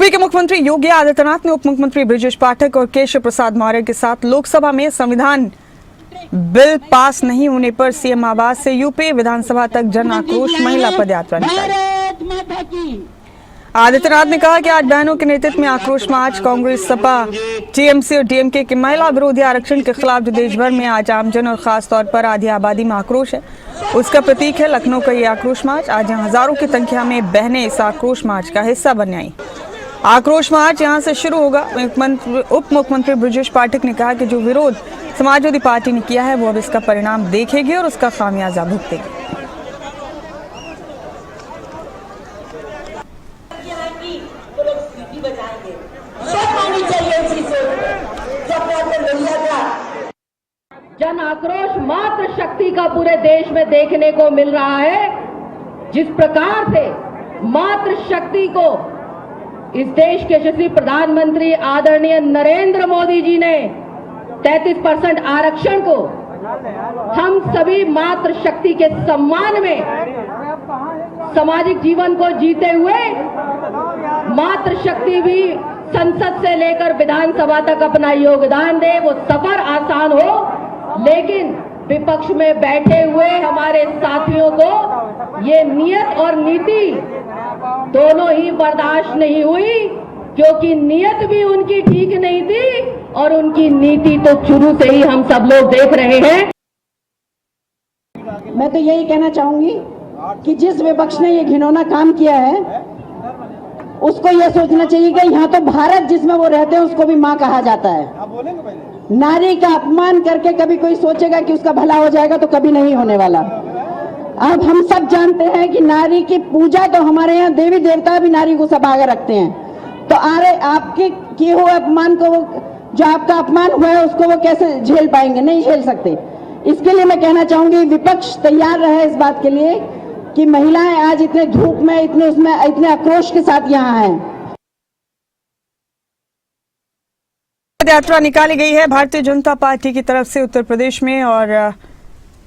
UP के मुख्यमंत्री योगी आदित्यनाथ ने उप मुख्यमंत्री ब्रजेश पाठक और केशव प्रसाद मौर्य के साथ लोकसभा में संविधान बिल पास नहीं होने पर सीएम आवास से यूपी विधानसभा तक जन आक्रोश महिला पदयात्रा निकाली। आदित्यनाथ ने कहा कि आज बहनों के नेतृत्व में आक्रोश मार्च कांग्रेस, सपा, टीएमसी और डीएमके के महिला विरोधी आरक्षण के खिलाफ जो देश भर में आज आमजन और खास तौर पर आधी आबादी में आक्रोश है, उसका प्रतीक है लखनऊ का ये आक्रोश मार्च। आज यहाँ हजारों की संख्या में बहनें इस आक्रोश मार्च का हिस्सा बनने आई। आक्रोश मार्च यहां से शुरू होगा। उप मुख्यमंत्री ब्रजेश पाठक ने कहा कि जो विरोध समाजवादी पार्टी ने किया है वो अब इसका परिणाम देखेगी और उसका खामियाजा भुगतेगी। जन आक्रोश मात्र शक्ति का पूरे देश में देखने को मिल रहा है। जिस प्रकार से मात्र शक्ति को इस देश के यशस्वी प्रधानमंत्री आदरणीय नरेंद्र मोदी जी ने 33% आरक्षण को हम सभी मात्र शक्ति के सम्मान में सामाजिक जीवन को जीते हुए मात्र शक्ति भी संसद से लेकर विधानसभा तक अपना योगदान दे, वो सफर आसान हो। लेकिन विपक्ष में बैठे हुए हमारे साथियों को ये नियत और नीति दोनों ही बर्दाश्त नहीं हुई, क्योंकि नियत भी उनकी ठीक नहीं थी और उनकी नीति तो शुरू से ही हम सब लोग देख रहे हैं। मैं तो यही कहना चाहूंगी कि जिस विपक्ष ने ये घिनौना काम किया है उसको ये सोचना चाहिए कि यहाँ तो भारत जिसमें वो रहते हैं उसको भी माँ कहा जाता है। नारी का अपमान करके कभी कोई सोचेगा कि उसका भला हो जाएगा तो कभी नहीं होने वाला। अब हम सब जानते हैं कि नारी की पूजा तो हमारे यहाँ देवी देवता भी नारी को सब आगे रखते हैं। तो आपके किए हुए अपमान को जो आपका अपमान हुआ है उसको वो कैसे झेल पाएंगे? नहीं झेल सकते। इसके लिए मैं कहना चाहूंगी विपक्ष तैयार रहे इस बात के लिए कि महिलाएं आज इतने धूप में इतने आक्रोश के साथ यहाँ हैं। पदयात्रा निकाली गई है भारतीय जनता पार्टी की तरफ से उत्तर प्रदेश में और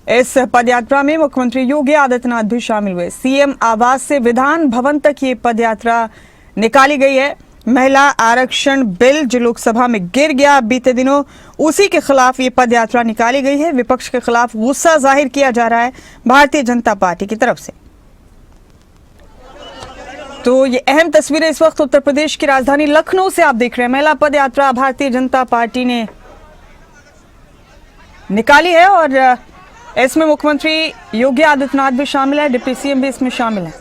इस पदयात्रा में मुख्यमंत्री योगी आदित्यनाथ भी शामिल हुए। सीएम आवास से विधान भवन तक ये पदयात्रा निकाली गई है। महिला आरक्षण बिल जो लोकसभा में गिर गया बीते दिनों, उसी के खिलाफ ये पदयात्रा निकाली गई है। विपक्ष के खिलाफ गुस्सा जाहिर किया जा रहा है भारतीय जनता पार्टी की तरफ से। तो ये अहम तस्वीरें इस वक्त उत्तर प्रदेश की राजधानी लखनऊ से आप देख रहे हैं। महिला पदयात्रा भारतीय जनता पार्टी ने निकाली है और इसमें मुख्यमंत्री योगी आदित्यनाथ भी शामिल है, डिप्टी सीएम भी इसमें शामिल है,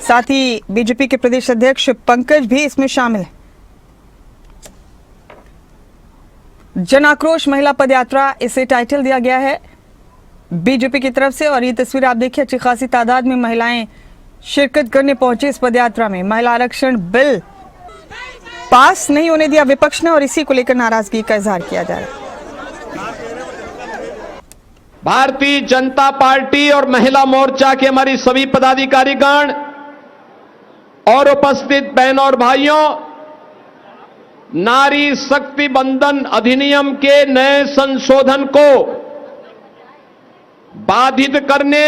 साथ ही बीजेपी के प्रदेश अध्यक्ष पंकज भी इसमें शामिल है। जन आक्रोश महिला पदयात्रा इसे टाइटल दिया गया है बीजेपी की तरफ से। और ये तस्वीर आप देखिए, अच्छी खासी तादाद में महिलाएं शिरकत करने पहुंची इस पदयात्रा में। महिला आरक्षण बिल पास नहीं होने दिया विपक्ष ने और इसी को लेकर नाराजगी का इजहार किया जा रहा है। भारतीय जनता पार्टी और महिला मोर्चा के हमारी सभी पदाधिकारीगण और उपस्थित बहनों और भाइयों, नारी शक्ति बंधन अधिनियम के नए संशोधन को बाधित करने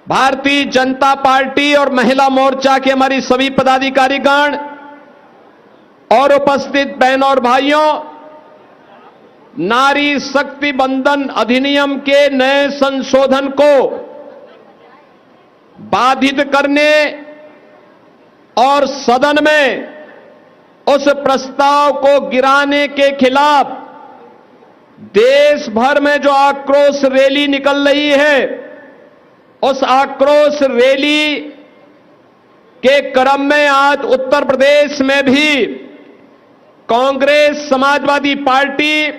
भारतीय जनता पार्टी और महिला मोर्चा के हमारी सभी पदाधिकारीगण और उपस्थित बहनों और भाइयों, नारी शक्ति बंधन अधिनियम के नए संशोधन को बाधित करने और सदन में उस प्रस्ताव को गिराने के खिलाफ देश भर में जो आक्रोश रैली निकल रही है, उस आक्रोश रैली के क्रम में आज उत्तर प्रदेश में भी Congress, Samajwadi party,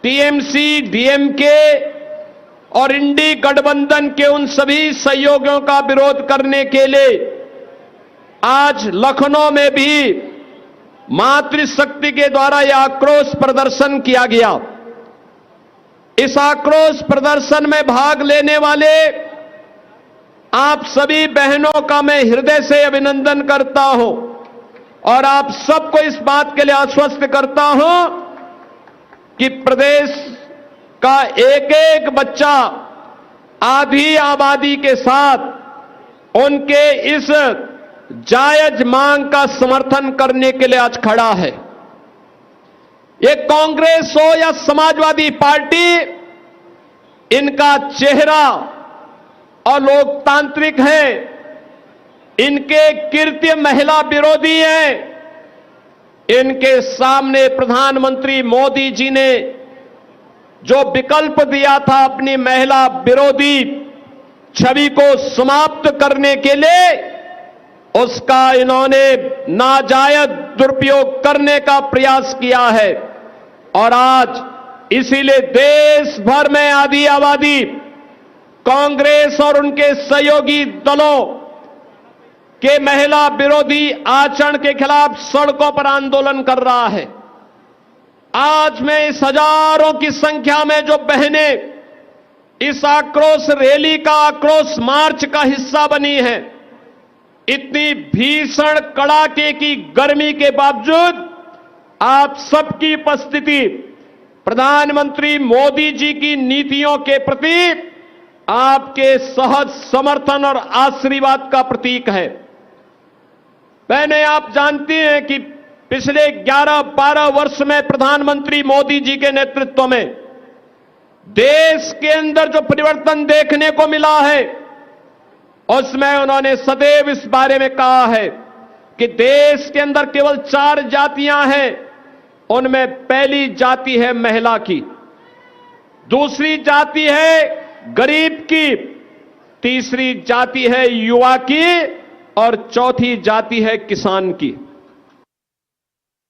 TMC, DMK और इंडी गठबंधन के उन सभी सहयोगियों का विरोध करने के लिए आज लखनऊ में भी मातृशक्ति के द्वारा यह आक्रोश प्रदर्शन किया गया। इस आक्रोश प्रदर्शन में भाग लेने वाले आप सभी बहनों का मैं हृदय से अभिनंदन करता हूं और आप सबको इस बात के लिए आश्वस्त करता हूं कि प्रदेश का एक एक बच्चा आधी आबादी के साथ उनके इस जायज मांग का समर्थन करने के लिए आज खड़ा है। ये कांग्रेस हो या समाजवादी पार्टी, इनका चेहरा और लोकतांत्रिक है, इनके कृत्य महिला विरोधी हैं। इनके सामने प्रधानमंत्री मोदी जी ने जो विकल्प दिया था अपनी महिला विरोधी छवि को समाप्त करने के लिए, उसका इन्होंने नाजायज दुरुपयोग करने का प्रयास किया है। और आज इसीलिए देश भर में आधी आबादी कांग्रेस और उनके सहयोगी दलों के महिला विरोधी आचरण के खिलाफ सड़कों पर आंदोलन कर रहा है। आज मैं इस हजारों की संख्या में जो बहनें इस आक्रोश रैली का, आक्रोश मार्च का हिस्सा बनी हैं, इतनी भीषण कड़ाके की गर्मी के बावजूद आप सबकी उपस्थिति प्रधानमंत्री मोदी जी की नीतियों के प्रति आपके सहज समर्थन और आशीर्वाद का प्रतीक है। बहनें, आप जानती हैं कि पिछले 11-12 वर्ष में प्रधानमंत्री मोदी जी के नेतृत्व में देश के अंदर जो परिवर्तन देखने को मिला है, उसमें उन्होंने सदैव इस बारे में कहा है कि देश के अंदर केवल 4 जातियां हैं। उनमें पहली जाति है महिला की, दूसरी जाति है गरीब की, तीसरी जाति है युवा की और चौथी जाति है किसान की।